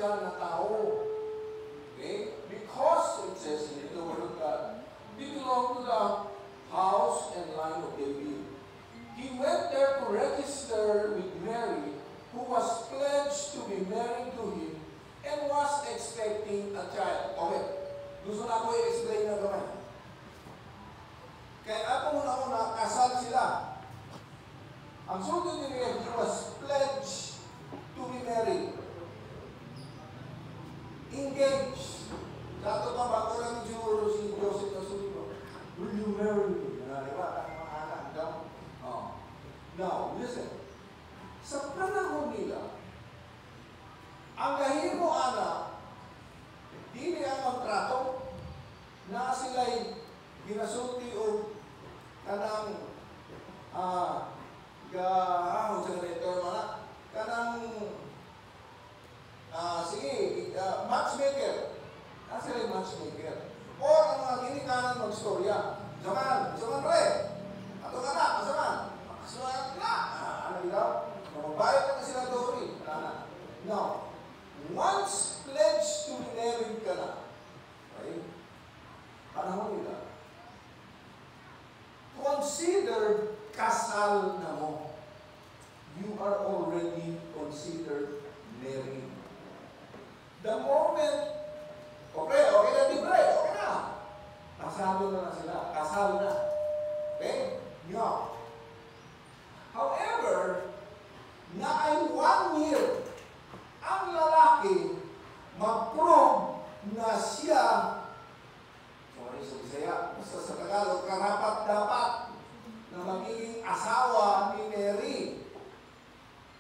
siya na tao. Okay? Because, it says in the Word of God, he belonged to the house and line of David. He went there to register with Mary, who was pledged to be married to him and was expecting a child. Okay, gusto na ako i-explain na naman. Kaya ako muna kasal sila. Ang sundo ni Mary, he was pledged to be married. Engaged. Dato pa ba, kung lang siguro si Joseph na sundo, will you marry me? Diba? Ang mga anak daw. Now, listen. Sa panahon nila, ang kahimo anak, dili ang magtrato na sila'y ginasulti o kanang gahahon sa ganito mga kanang matchmaker. Sila'y matchmaker. O ang mga ginikanan mag-storya. Zaman pre. Ato ka na, zaman. Suwag na! Ano daw? Mababayad na sila doon. Now, once pledged to be married ka na, okay? Panahon nila, consider kasal na mo. You are already considered married. The moment, okay na, libre, okay na. Kasalo na sila. Kasal na. Okay? No. However, na ay 1 year, ang lalaki mag-prove na siya, sorry sa Bisaya, basta sa Tagalog, karapat-dapat na magiging asawa ni Mary.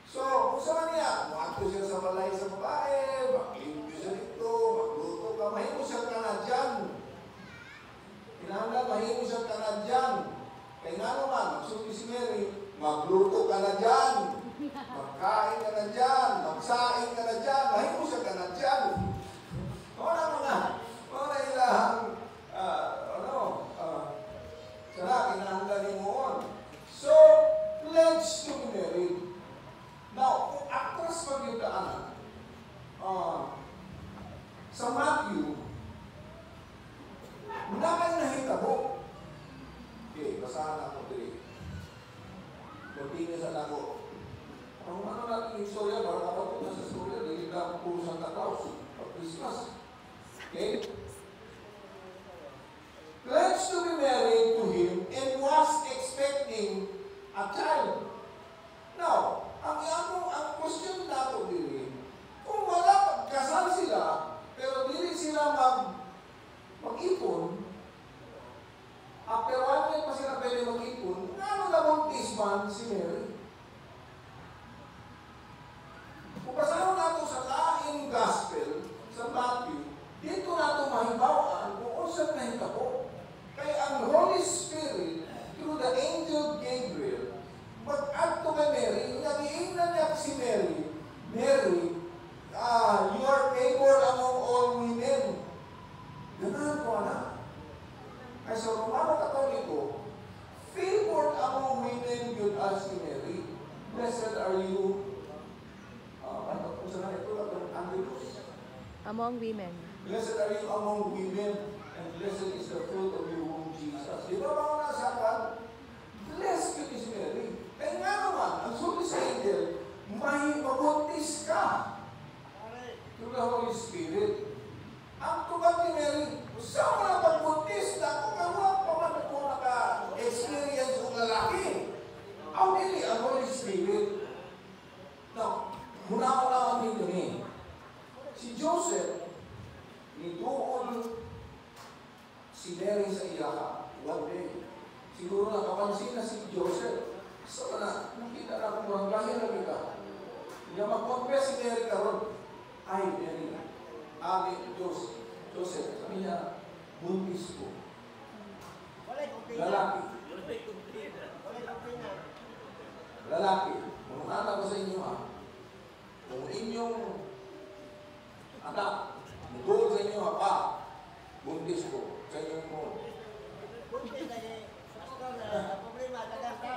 So, kung saan niya, makto siya sa balay sa babae, maglimpyo siya dito, magluto ka, mahimo siya ka na dyan. Kinahanglan, mahimo siya ka na dyan. Kaya nga naman, magsulti si Mary, magluto ka na dyan, magkain ka na dyan, magsaing ka na dyan, mahimo siya ka na dyan. Mga ilang, sana kinahanglan mo. So, pledge to be married. Now, kung actress pag yung daanan, sa Matthew, nakay nahitabo. Okay, basahan ako dito. Continue sa lago. Kung ano natin yung istorya, para makapunta sa istorya, dahil lang puro Santa Claus, pag-Christmas. Okay? Pledged to be married to him and was expecting a child. Now, ang question nato dili, kung wala kasal sila, pero dili sila mag-ipon, after 1 year pa sila pwede mag-ipon, ano na buntis man si Mary? Kung basahan nato sa laing gospel, sa Matthew, dito nato mahibawaan kung saan nahitabo. Kaya ang Holy Spirit, through the angel Gabriel, mag-add to kay Mary, nag-iingnan niya si Mary, you are favored among all women. Ganahan ko, anak. Ay sa Romano Katoliko, favored among women yun as si Mary. Blessed are you, among women. Blessed are you among women, and blessed is the fruit of your womb, Jesus. Di ba mga nasakan? Blessed yun is Mary. Kaya nga naman, ang sulit sa angel, may mabuntis ka through the Holy Spirit. Ang tugat ni Mary, saan mo na pagbuntis? Dako ka mo, paano ko naka-experience ng lalaki? Ang nili, ang Holy Spirit. Now, muna-una kami dun eh. Si Joseph, nituon si Mary sa iyaka one day. Siguro nakapansin na si Joseph. So na, nakita na kung mga lahi na kita. Hindi mag-confess si Mary karon. Ay, Mary. Joseph, sabi niya, buntis ko. Lalaki. Lalaki. Kung anak ko sa inyo kung inyong anak, mutuol sa inyo pa, buntis ko sa inyong mo. Buntis na eh. Problema, dagang ka.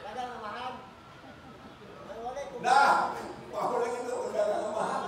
Dagang ang mahal. Na! Ako lang ito, dagang ang mahal.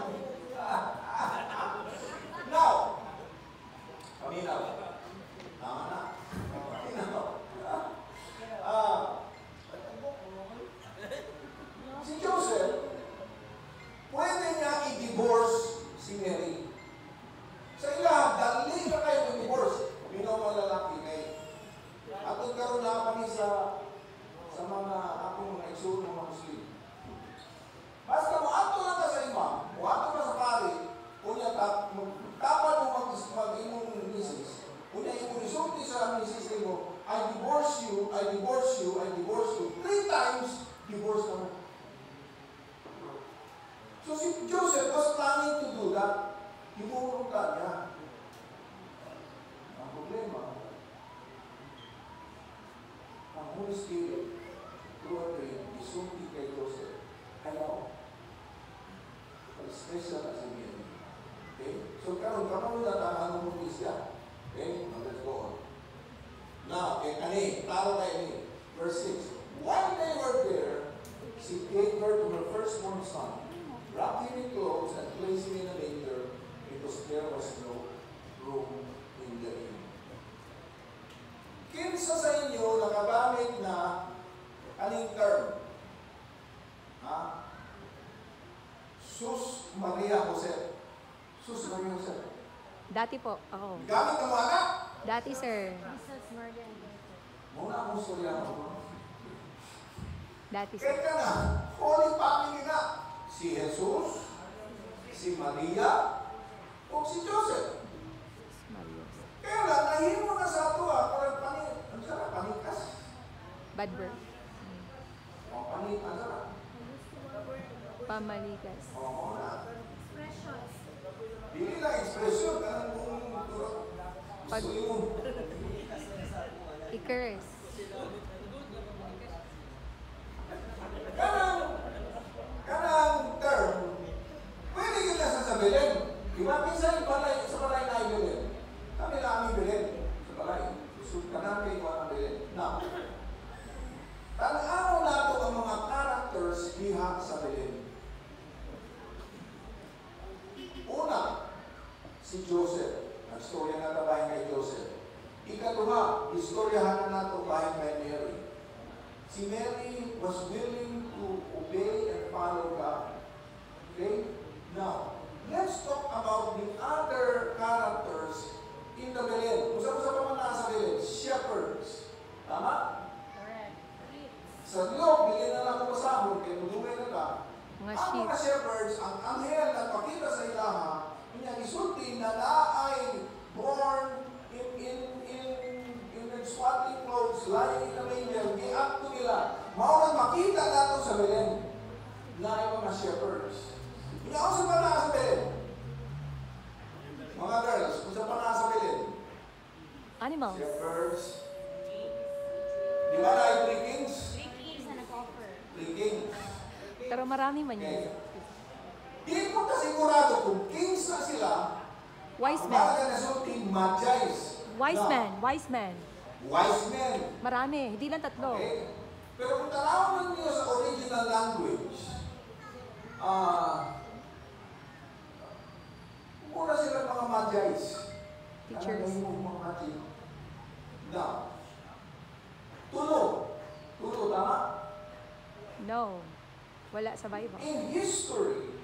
So si Joseph was planning to do that. Hinurunta niya. Ang problema, ang Holy Spirit, through a dream, isulti kay Joseph, ayaw. Special as a meal. Okay? So, karon na ang notice siya. Okay? Now, let's go on. Now, klaro kayo ni. Verse 6. While they were there, she gave birth to her firstborn son, wrapped him in clothes, and placed him in a manger, because there was no room in the inn. Kinsa sa inyo nakagamit na aning term? Ha? Sus Maria Jose. Sus Maria Jose. Dati po, ako. Gamit ka mo anak? Dati, sir. Muna akong storya mo. Dati, sir. Kaya ka na, Holy Family na. Si Jesus, si Maria, o si Joseph. Maria. Kaya lang, nahimo na sa ato parang ano sarap, panikas. Bad birth. O, ano sarap? Pamalikas. O, na. Dili lang expression, kanang kung gusto yun. Icarus. Kanang term, pwede kita sasabihin. Diba, minsan sa balay na ibilin. Kami na kami bilin sa balay. So, kanang kayo ang bilin. Now, tanaw na ito ang mga characters diha sa bilin. Una, si Joseph. Nagstorya na tabahin kay Joseph. Ikaduha, istoryahan na nato bahin kay Mary. Si Mary was willing to obey and follow God. Okay? Now, let's talk about the other characters in the Belen. Usa-usa pa man nasa Belen? Shepherds. Tama? Correct. Sa Liyog, bigyan na lang ako pasahod, kaya mudumay na ka. Mga Ang sheep. mga shepherds, ang anghel na pakita sa ilaha, isulti na naay born in swaddling clothes, lying in a manger, giakto nila. Mao nang makita nato sa Belen na ay mga shepherds. Inaw sa pa na sa Belen? Mga girls, kung sa pa na sa Belen? Animals. Shepherds. Di ba na ay 3 kings? 3 kings na nag-offer. 3 kings. Pero marami man Okay. yun. Di mo kasigurado kung kings na sila. Wise Ang men. mga nasulti, Magi's. Wise No. men. Wise men. Wise men. Marami. Hindi lang tatlo. Okay? Pero kung tanawin niyo sa original language, muna sila mga Magi's. Teachers. Ano yung mga Magi? Now, tulo. Tulo, tama? No. Wala sa Bible. In history,